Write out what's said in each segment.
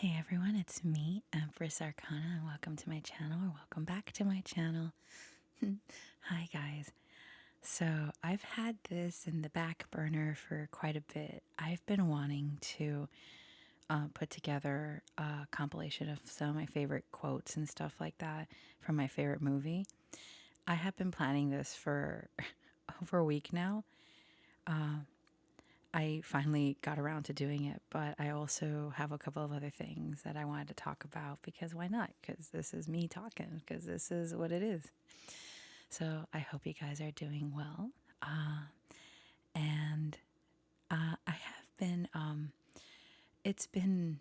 Hey everyone, it's me, Empress Arcana, and welcome to my channel, or welcome back to my channel. Hi guys. So I've had this in the back burner for quite a bit. I've been wanting to put together a compilation of some of my favorite quotes and stuff like that from my favorite movie. I have been planning this for over a week now. I finally got around to doing it, but I also have a couple of other things that I wanted to talk about because why not? Because this is me talking, because this is what it is. So I hope you guys are doing well. And I have been, it's been,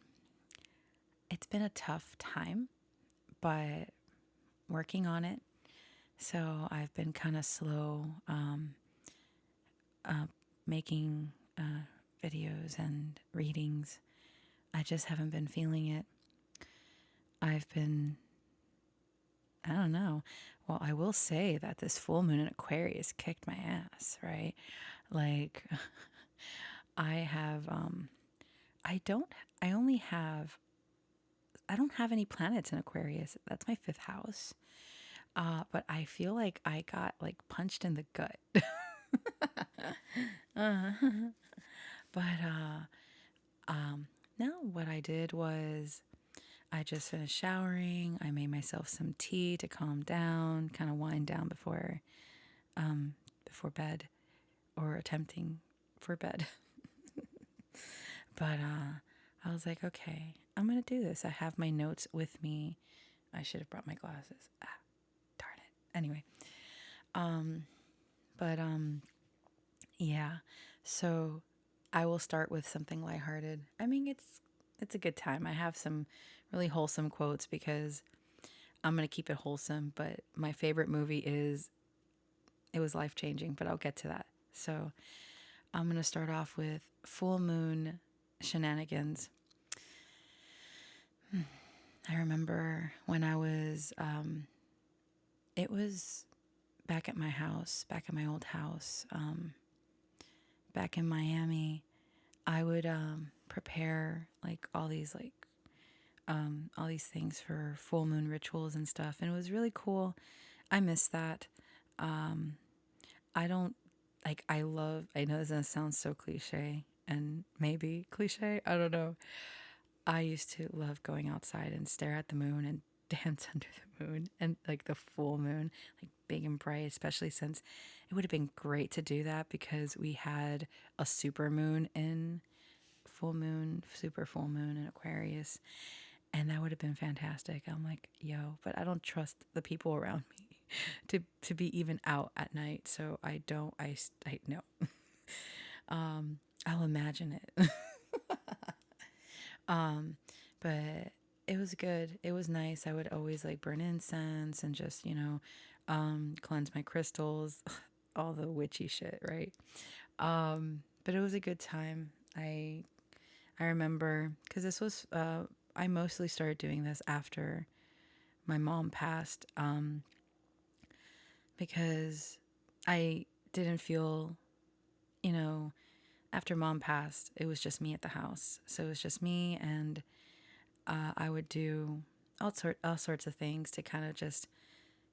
it's been a tough time, but working on it. So I've been kind of slow making videos and readings. I just haven't been feeling it. I've been, I don't know. Well, I will say that this full moon in Aquarius kicked my ass, right? Like, I have, I only have, I don't have any planets in Aquarius. That's my fifth house. But I feel like I got like punched in the gut. But no, what I did was I just finished showering. I made myself some tea to calm down, kind of wind down before bed or attempting for bed. But I was like, okay, I'm going to do this. I have my notes with me. I should have brought my glasses. Ah, darn it. Anyway, but yeah. So I will start with something lighthearted. I mean, it's a good time. I have some really wholesome quotes because I'm going to keep it wholesome, but my favorite movie is it was life-changing, but I'll get to that. So, I'm going to start off with full moon shenanigans. I remember when I was it was back at my house, back at my old house, back in Miami. I would prepare like all these things for full moon rituals and stuff, and it was really cool. I miss that. I don't like. I love. I know this sounds so cliche, and maybe cliche. I don't know. I used to love going outside and stare at the moon and dance under the moon and like the full moon, like big and bright, especially since it would have been great to do that because we had a super moon in super full moon in Aquarius. And that would have been fantastic. I'm like, yo, but I don't trust the people around me to be even out at night. So I don't, I no. I'll imagine it. But it was good. It was nice. I would always like burn incense and just, cleanse my crystals, all the witchy shit, right? But it was a good time. I remember because this was I mostly started doing this after my mom passed, because I didn't feel, you know, after mom passed, it was just me at the house. So it was just me, and I would do all sorts of things to kind of just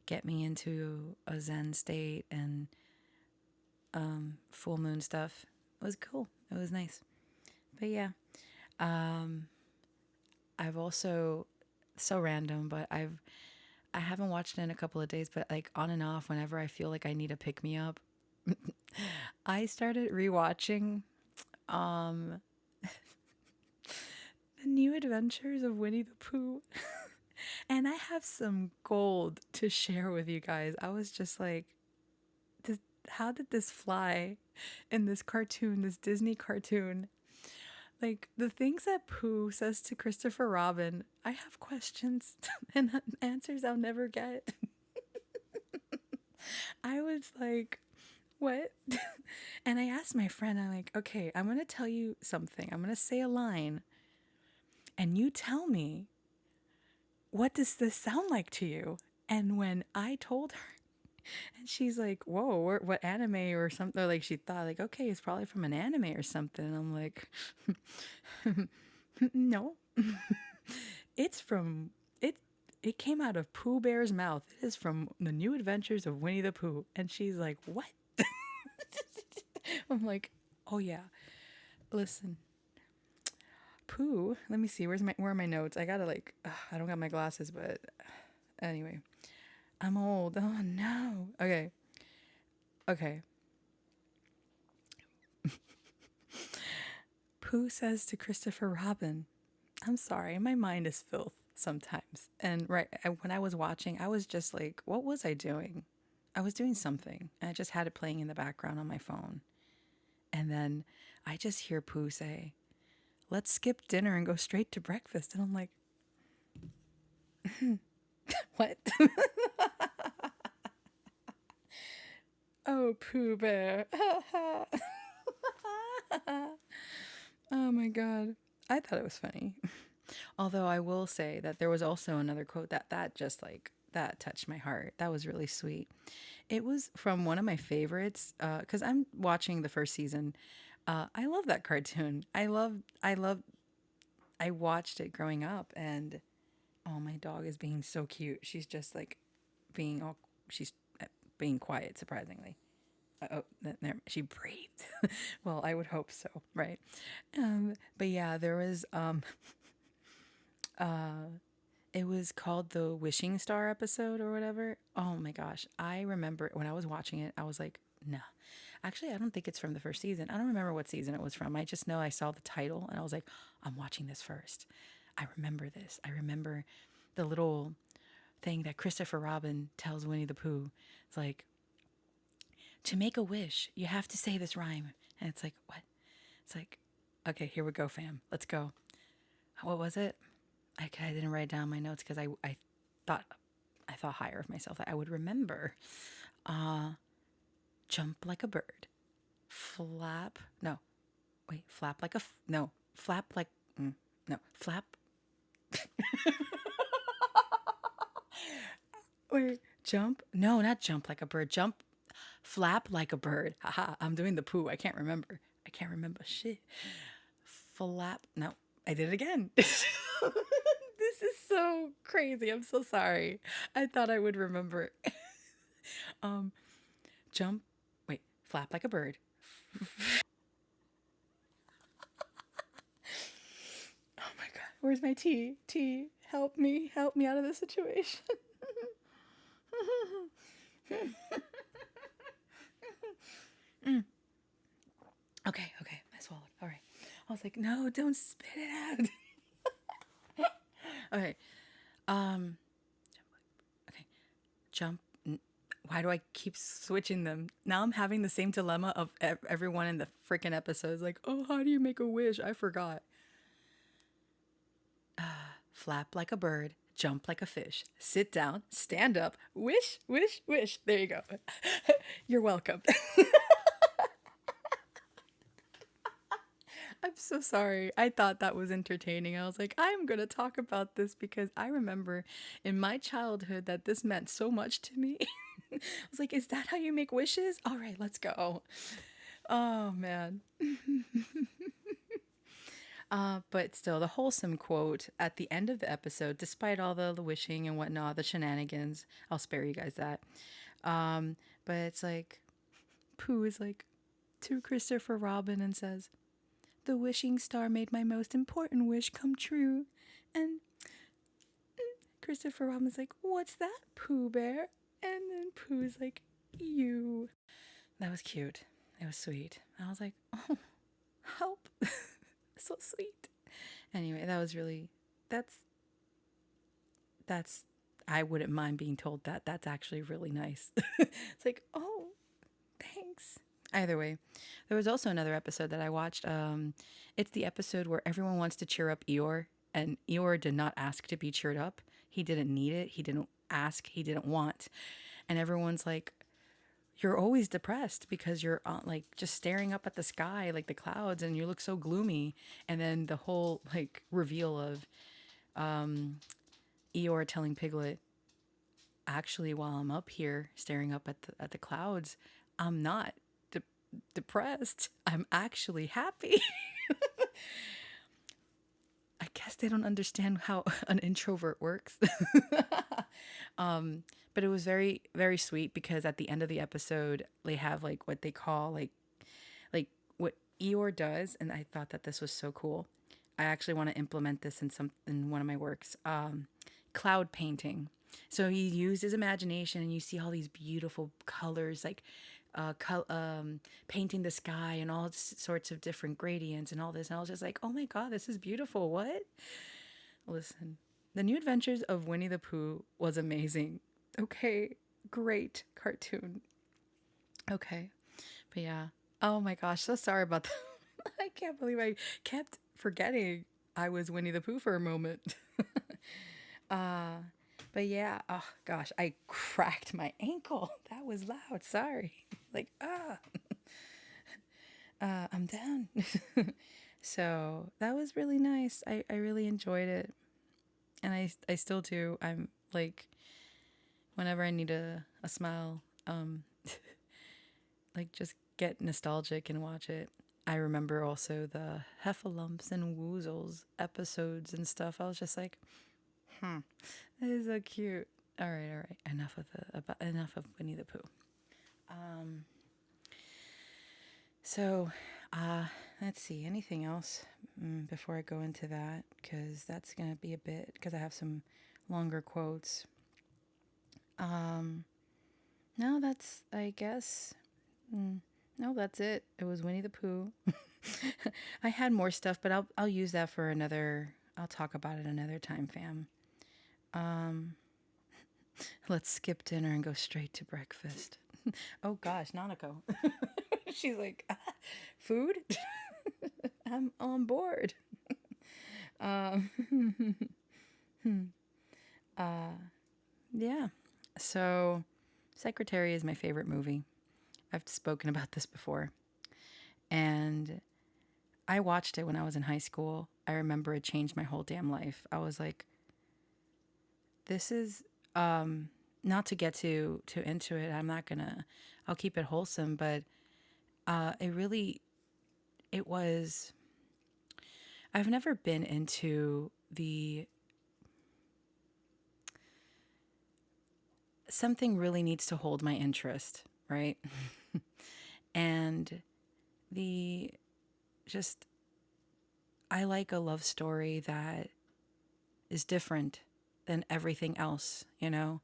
get me into a Zen state and full moon stuff. It was cool. It was nice. But yeah, I've also so random, but I haven't watched it in a couple of days, but like on and off whenever I feel like I need a pick me up. I started rewatching um The New Adventures of Winnie the Pooh. And I have some gold to share with you guys. I was just like, how did this fly in this cartoon, this Disney cartoon? Like the things that Pooh says to Christopher Robin, I have questions and answers I'll never get. I was like, what? And I asked my friend, I'm like, okay, I'm going to tell you something. I'm going to say a line, and you tell me, what does this sound like to you? And when I told her, and she's like, whoa, what anime or something? Or like she thought, like, okay, it's probably from an anime or something. And I'm like, no. It's from it. It came out of Pooh Bear's mouth. It is from the New Adventures of Winnie the Pooh. And she's like, "What?" I'm like, "Oh yeah. Listen, Pooh. Let me see. Where are my notes? I gotta like. I don't got my glasses, but anyway, I'm old. Oh no. Okay. Okay. Pooh says to Christopher Robin, I'm sorry, my mind is filth sometimes. And when I was watching, I was just like, what was I doing? I was doing something, and I just had it playing in the background on my phone. And then I just hear Pooh say, let's skip dinner and go straight to breakfast. And I'm like, what? Oh, Pooh Bear. Oh my God. I thought it was funny. Although I will say that there was also another quote that just like that touched my heart. That was really sweet. It was from one of my favorites because I'm watching the first season. I love that cartoon. I watched it growing up, and oh, my dog is being so cute. She's just like being all she's being quiet, surprisingly. There, she breathed. Well, I would hope so, right? But yeah, there was it was called the Wishing Star episode or whatever. Oh my gosh. I remember when I was watching it, I was like, no. Actually, I don't think it's from the first season. I don't remember what season it was from. I just know I saw the title and I was like, I'm watching this first. I remember this. I remember the little thing that Christopher Robin tells Winnie the Pooh. It's like, to make a wish, you have to say this rhyme. And it's like, what? It's like, okay, here we go, fam. Let's go. What was it? I didn't write down my notes because thought I thought higher of myself that I would remember. Uh, jump like a bird, flap. No, wait, flap like a no, flap like no, flap. Wait, jump? No, not jump like a bird. Jump, flap like a bird. Haha, I'm doing the poo. I can't remember. I can't remember shit. Flap. No, I did it again. This is so crazy. I'm so sorry. I thought I would remember. um, jump. Wait, flap like a bird. Oh my God. Where's my tea? Tea, help me. Help me out of this situation. Okay, okay. I swallowed. All right. I was like, no, don't spit it out. Okay. Um, okay. Jump. Why do I keep switching them? Now I'm having the same dilemma of everyone in the freaking episodes. Like, oh, how do you make a wish? I forgot. Flap like a bird, jump like a fish, sit down, stand up, wish, wish, wish. There you go. You're welcome. I'm so sorry. I thought that was entertaining. I was like, I'm going to talk about this because I remember in my childhood that this meant so much to me. I was like, is that how you make wishes? All right, let's go. Oh, man. But still, the wholesome quote at the end of the episode, despite all the wishing and whatnot, the shenanigans, I'll spare you guys that. But it's like, Pooh is like to Christopher Robin and says, the wishing star made my most important wish come true. And Christopher Robin's like, what's that, Pooh Bear? And then Pooh's like, you. That was cute. It was sweet. I was like, oh, help. So sweet. Anyway, that was really, that's, that's, I wouldn't mind being told that. That's actually really nice. It's like, oh, thanks. Either way, there was also another episode that I watched. It's the episode where everyone wants to cheer up Eeyore, and Eeyore did not ask to be cheered up. He didn't need it. He didn't ask. He didn't want. And everyone's like, you're always depressed because you're like just staring up at the sky, like the clouds, and you look so gloomy. And then the whole like reveal of Eeyore telling Piglet, actually, while I'm up here staring up at the clouds, I'm not depressed. I'm actually happy. guess they don't understand how an introvert works. But it was very, very sweet because at the end of the episode, they have like what they call like what Eeyore does, and I thought that this was so cool. I actually want to implement this in one of my works. Cloud painting. So he used his imagination, and you see all these beautiful colors, like painting the sky and all sorts of different gradients and all this. And I was just like, oh my god, this is beautiful. What? Listen, the New Adventures of Winnie the Pooh was amazing. Okay, great cartoon. Okay, but yeah. Oh my gosh, so sorry about that. I can't believe I kept forgetting I was Winnie the Pooh for a moment. uh, but yeah, oh gosh, I cracked my ankle. That was loud. Sorry. Like, I'm down. So that was really nice. I really enjoyed it. And I still do. I'm like, whenever I need a smile, like just get nostalgic and watch it. I remember also the Heffalumps and Woozles episodes and stuff. I was just like, that is so cute. All right, all right. Enough of Winnie the Pooh. Um, so, let's see. Anything else before I go into that? Because that's gonna be a bit. Because I have some longer quotes. Um, no, that's I guess. No, that's it. It was Winnie the Pooh. I had more stuff, but I'll use that for another. I'll talk about it another time, fam. Um, let's skip dinner and go straight to breakfast. Oh gosh, Nanako. She's like, food? I'm on board. Um, yeah. So, Secretary is my favorite movie. I've spoken about this before. And I watched it when I was in high school. I remember it changed my whole damn life. I was like, this is not to get too into it. I'm not gonna. I'll keep it wholesome, but it was. I've never been into the something really needs to hold my interest, right? And the just I like a love story that is different than everything else, you know?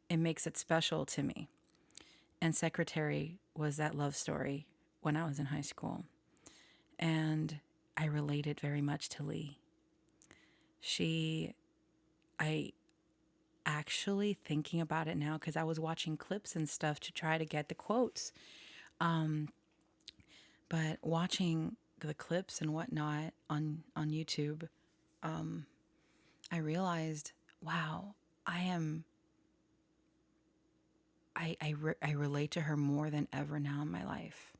It makes it special to me. And Secretary was that love story when I was in high school. And I related very much to Lee. I actually thinking about it now because I was watching clips and stuff to try to get the quotes. But watching the clips and whatnot on YouTube, I realized, wow, I am I relate to her more than ever now in my life.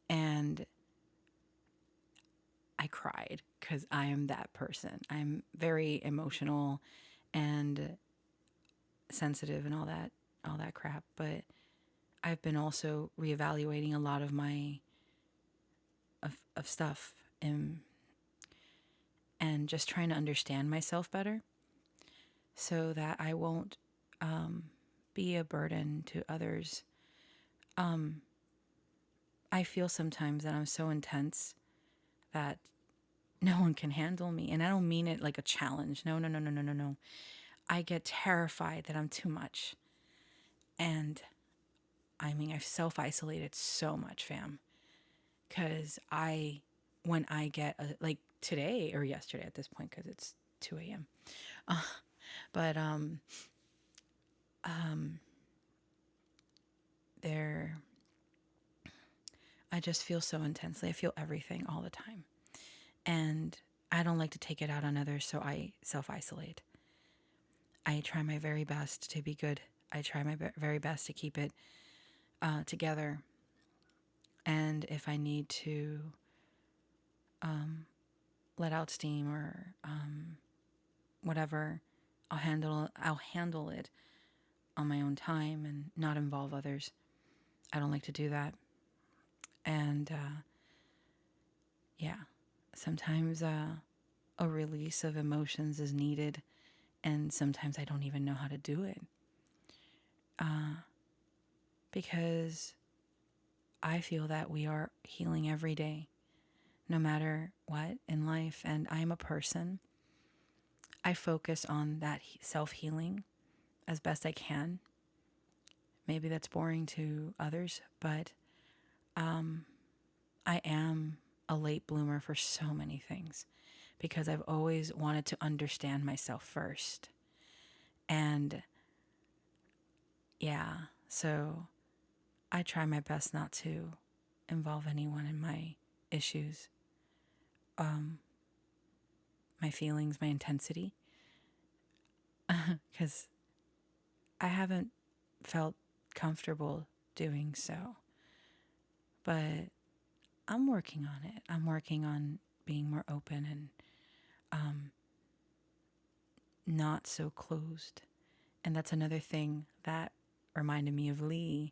And I cried because I am that person. I'm very emotional and sensitive and all that crap. But I've been also reevaluating a lot of my of stuff and just trying to understand myself better so that I won't be a burden to others. I feel sometimes that I'm so intense that no one can handle me. And I don't mean it like a challenge. No, no, no, no, no, no, no. I get terrified that I'm too much. And I mean, I've self isolated so much, fam. Because when I get, like today or yesterday at this point, because it's 2 a.m. But, there, I just feel so intensely. I feel everything all the time. And I don't like to take it out on others, so I self isolate. I try my very best to be good. I try my very best to keep it together. And if I need to let out steam or whatever, I'll handle it on my own time and not involve others. I don't like to do that. And yeah, sometimes a release of emotions is needed, and sometimes I don't even know how to do it. Because I feel that we are healing every day, no matter what in life. And I'm a person. I focus on that self healing as best I can. Maybe that's boring to others, but I am a late bloomer for so many things because I've always wanted to understand myself first. And yeah, so I try my best not to involve anyone in my issues, my feelings, my intensity, because I haven't felt comfortable doing so. But I'm working on it. I'm working on being more open and not so closed. And that's another thing that reminded me of Lee.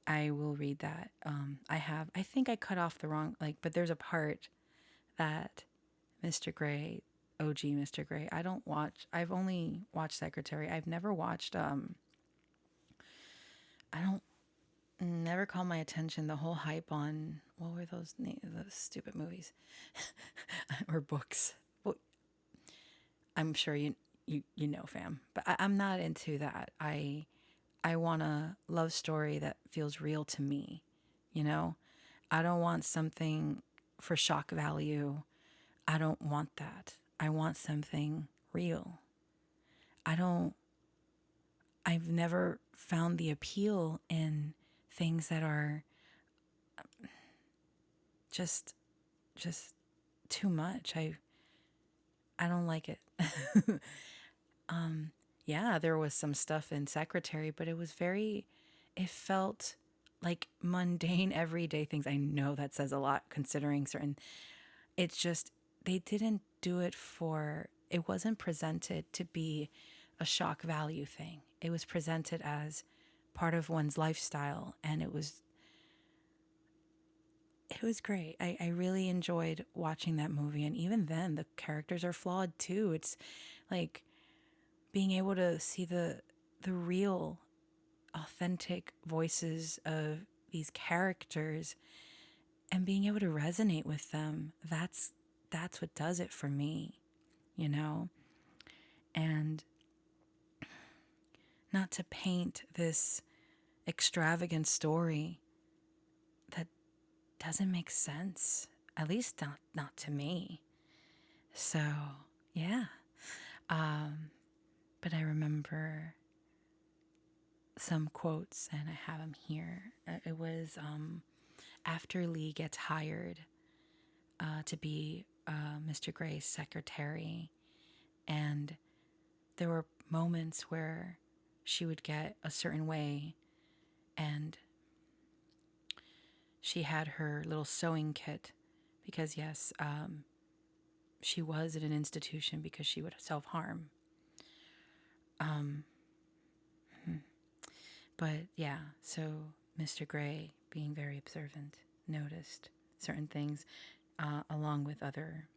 I will read that. I think I cut off the wrong, but there's a part that Mr. Gray, OG Mr. Gray, I've only watched Secretary. I've never watched, I don't, never called my attention the whole hype on, what were those stupid movies or books? Well, I'm sure you know, fam, but I'm not into that. I want a love story that feels real to me, you know? I don't want something for shock value. I don't want that. I want something real. I don't, I've never found the appeal in things that are just, just too much. I don't like it. Yeah, there was some stuff in Secretary, but it felt like mundane, everyday things. I know that says a lot considering it's just, they didn't do it it wasn't presented to be a shock value thing. It was presented as part of one's lifestyle, and it was great. I really enjoyed watching that movie, and even then, the characters are flawed too. It's like being able to see the real, authentic voices of these characters and being able to resonate with them. That's what does it for me, you know? And not to paint this extravagant story that doesn't make sense, at least not to me. So, yeah. But I remember some quotes, and I have them here. It was after Lee gets hired to be Mr. Gray's secretary, and there were moments where she would get a certain way, and she had her little sewing kit because, yes, she was at an institution because she would self-harm. But yeah, so Mr. Gray, being very observant, noticed certain things along with other.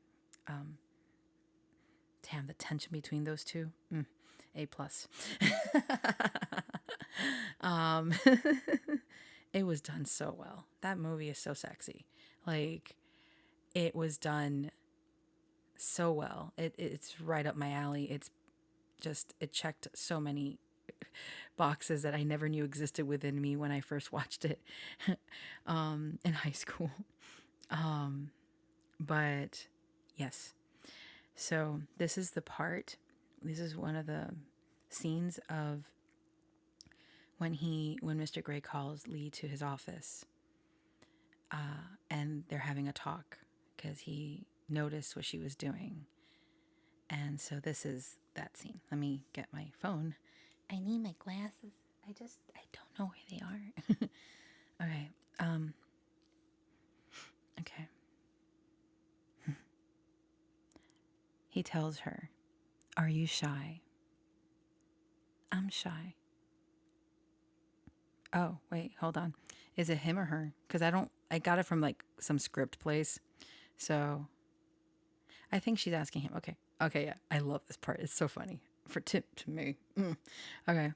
Damn, the tension between those two. A plus. um, it was done so well. That movie is so sexy. Like, it was done so well. It's right up my alley. It checked so many boxes that I never knew existed within me when I first watched it in high school. But yes, so this is one of the scenes of when Mr. Gray calls Lee to his office, and they're having a talk because he noticed what she was doing. And so this is that scene. Let me get my phone. I need my glasses. I don't know where they are. Okay. Okay. He tells her, "Are you shy?" "I'm shy." "Oh, wait, hold on. Is it him or her? Because I got it from like some script place. So, I think she's asking him. Okay. Okay, yeah. I love this part. It's so funny. To me. Okay.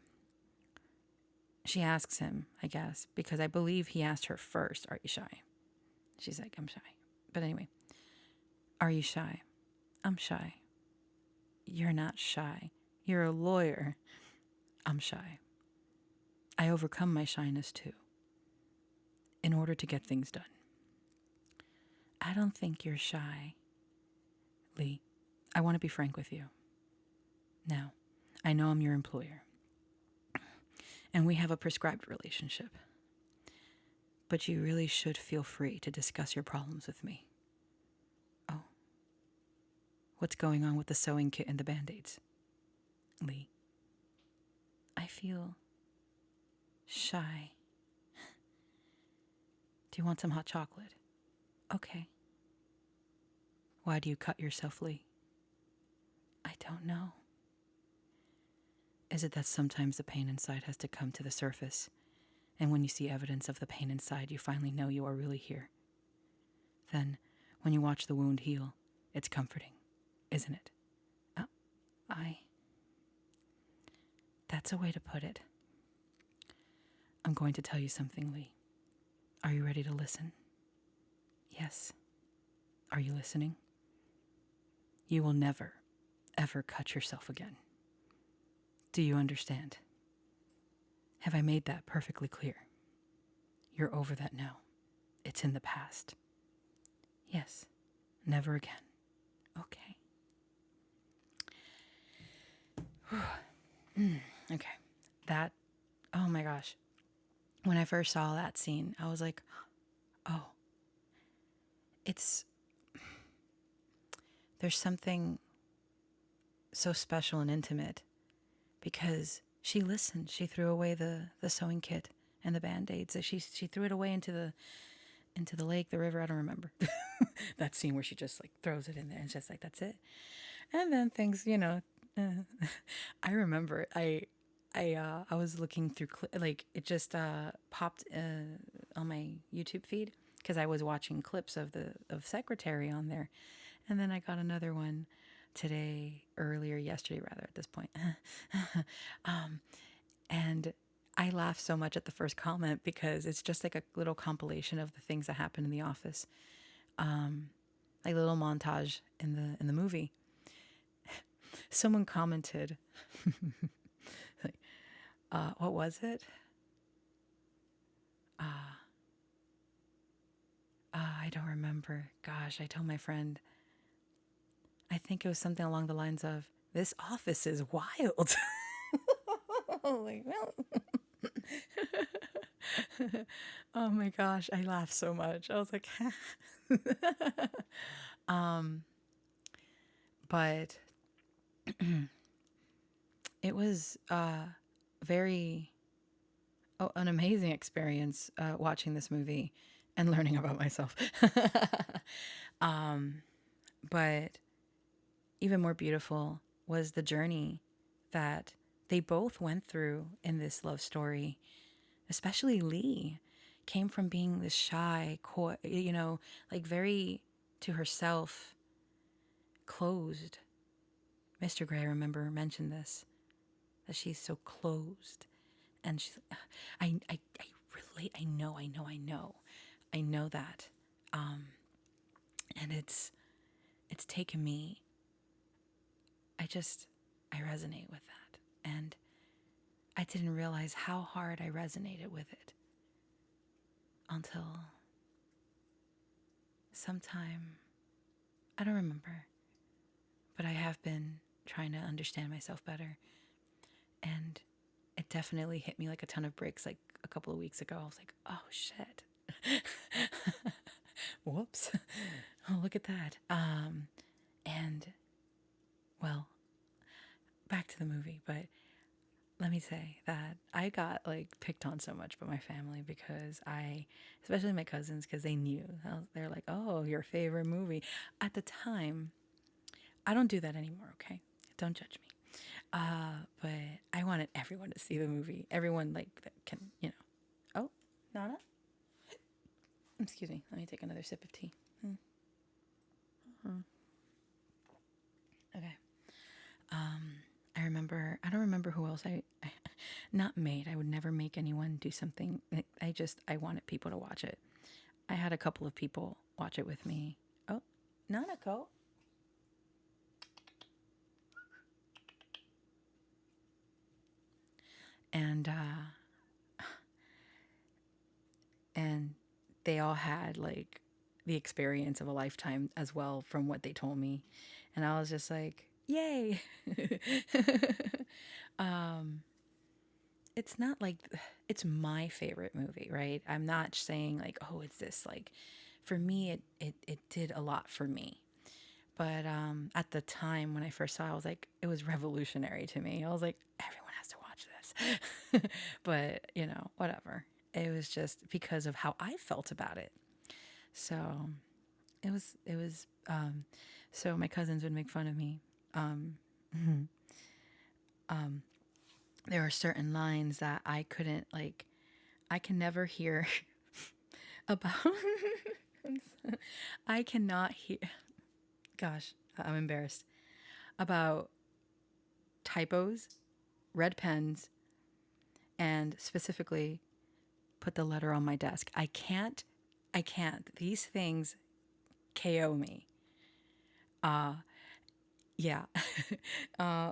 She asks him, I guess, because I believe he asked her first, "Are you shy?" She's like, "I'm shy." But anyway, "Are you shy?" "I'm shy." "You're not shy. You're a lawyer." "I'm shy. I overcome my shyness too, in order to get things done." "I don't think you're shy, Lee. I want to be frank with you. Now, I know I'm your employer, and we have a prescribed relationship, but you really should feel free to discuss your problems with me." "Oh, what's going on with the sewing kit and the band-aids?" "Lee, I feel shy. Do you want some hot chocolate?" "Okay." "Why do you cut yourself, Lee?" "I don't know." "Is it that sometimes the pain inside has to come to the surface, and when you see evidence of the pain inside, you finally know you are really here? Then, when you watch the wound heal, it's comforting, isn't it?" Uh, I... That's a way to put it. "I'm going to tell you something, Lee. Are you ready to listen?" "Yes." "Are you listening? You will never, ever cut yourself again. Do you understand? Have I made that perfectly clear? You're over that now. It's in the past." "Yes. Never again." "Okay." Okay. That, oh my gosh. When I first saw that scene, I was like, oh, it's, there's something so special and intimate because she listened. She threw away the sewing kit and the band-aids. She threw it away into the lake, the river, I don't remember. That scene where she just like throws it in there and it's just like, that's it. And then things, I remember I was looking through like it just popped on my YouTube feed because I was watching clips of Secretary on there, and then I got another one yesterday rather at this point, and I laughed so much at the first comment because it's just like a little compilation of the things that happened in the office, like a little montage in the movie. Someone commented, like, what was it? I don't remember. Gosh, I told my friend. I think it was something along the lines of, "This office is wild." Like, well. Oh my gosh, I laughed so much. I was like, but it was very an amazing experience watching this movie and learning about myself. But even more beautiful was the journey that they both went through in this love story. Especially Lee came from being this shy, like very to herself, closed. Mr. Gray, I remember, mentioned this, that she's so closed. And she's, I relate, I know that. And it's taken me, I resonate with that. And I didn't realize how hard I resonated with it until sometime, I don't remember, but I have been trying to understand myself better. And it definitely hit me like a ton of bricks like a couple of weeks ago. I was like, oh shit. Whoops. Oh, look at that. And well, back to the movie, but let me say that I got like picked on so much by my family because especially my cousins, because they knew. They're like, "Oh, your favorite movie." At the time, I don't do that anymore, okay? Don't judge me. But I wanted everyone to see the movie. Everyone like that can, Oh, Nana? Excuse me. Let me take another sip of tea. Okay. I remember, I don't remember who else I not made. I would never make anyone do something. I wanted people to watch it. I had a couple of people watch it with me. Oh, Nanako. And, and they all had like the experience of a lifetime as well from what they told me. And I was just like, yay. um, it's not like it's my favorite movie, right? I'm not saying like, oh, it's this like for me it did a lot for me. But at the time when I first saw it, I was like, it was revolutionary to me. I was like, everyone has to watch this. But, you know, whatever. It was just because of how I felt about it. So so my cousins would make fun of me. Um, um, there were certain lines that I couldn't, like, I can never hear about. I cannot hear, gosh, I'm embarrassed, about typos, red pens, and specifically put the letter on my desk. I can't. These things KO me. Yeah. uh,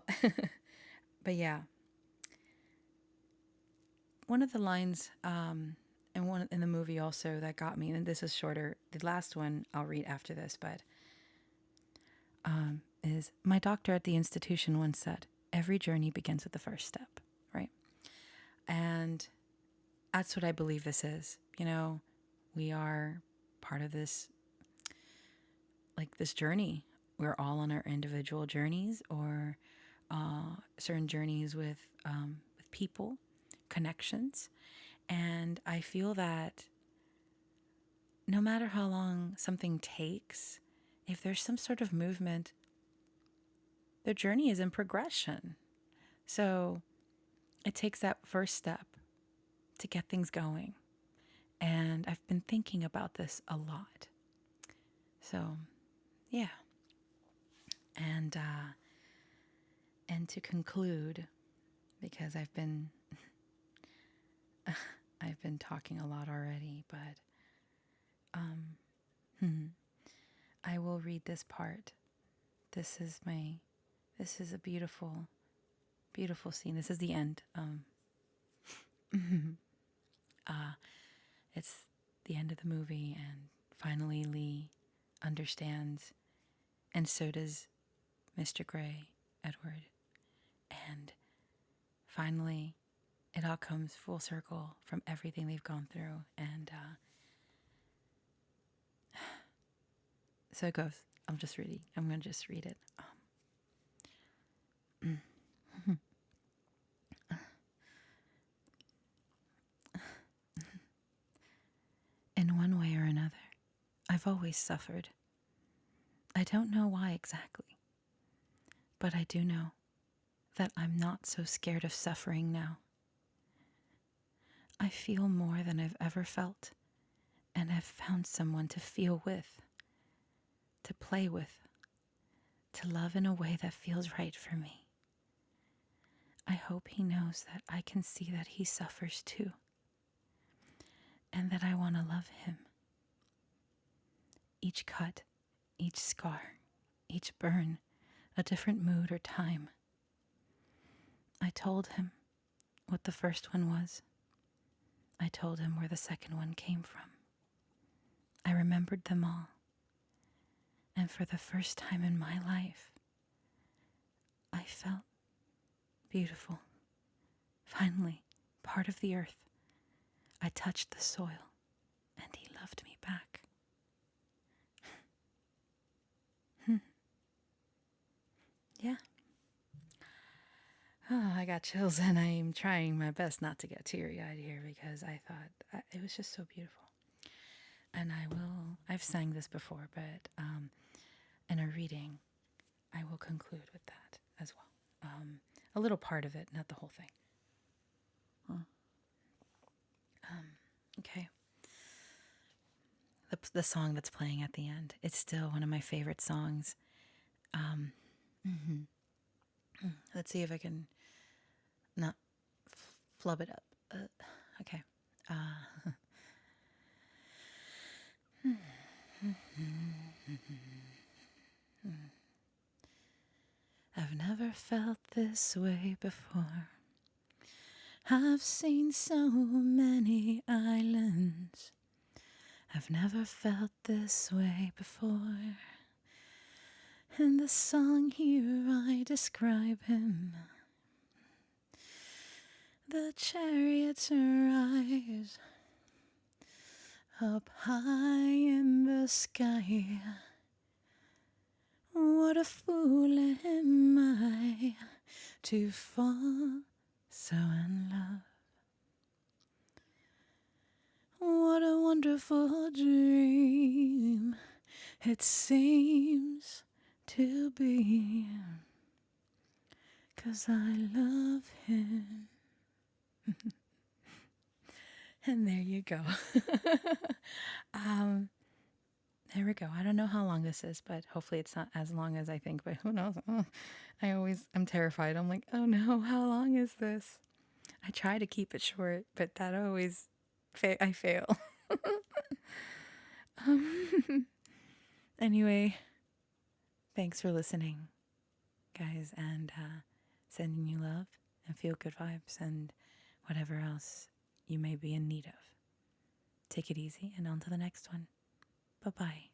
but yeah, one of the lines and one in the movie also that got me, and this is shorter. The last one I'll read after this, but is my doctor at the institution once said, "Every journey begins with the first step." Right, and that's what I believe this is. You know, we are part of this, like this journey. We're all on our individual journeys, or certain journeys with people, connections, and I feel that no matter how long something takes, if there's some sort of movement, the journey is in progression. So it takes that first step to get things going. And I've been thinking about this a lot. So, yeah. And to conclude, because I've been talking a lot already, but I will read this part. This is a beautiful, beautiful scene. This is the end. It's the end of the movie, and finally Lee understands, and so does Mr. Gray, Edward. And finally, it all comes full circle from everything they've gone through. And so it goes. I'm going to just read it. In one way or another, I've always suffered. I don't know why exactly, but I do know that I'm not so scared of suffering now. I feel more than I've ever felt, and have found someone to feel with, to play with, to love in a way that feels right for me. I hope he knows that I can see that he suffers too, and that I want to love him. Each cut, each scar, each burn, a different mood or time. I told him what the first one was. I told him where the second one came from. I remembered them all. And for the first time in my life, I felt beautiful. Finally, part of the earth. I touched the soil, and he loved me back. Yeah. Oh, I got chills, and I'm trying my best not to get teary-eyed here because I thought it was just so beautiful. And I've sang this before, but in a reading, I will conclude with that as well. A little part of it, not the whole thing. Okay. The song that's playing at the end, it's still one of my favorite songs. Let's see if I can not flub it up. Okay. I've never felt this way before. I've seen so many islands. I've never felt this way before. In the song here I describe him. The chariots rise up high in the sky. What a fool am I to fall so in love. What a wonderful dream it seems to be, 'cause I love him. And there you go. There we go. I don't know how long this is, but hopefully it's not as long as I think, but who knows? I'm terrified. I'm like, oh no, how long is this? I try to keep it short, but that always, I fail. Anyway, thanks for listening, guys, and sending you love and feel good vibes and whatever else you may be in need of. Take it easy and on to the next one. Bye-bye.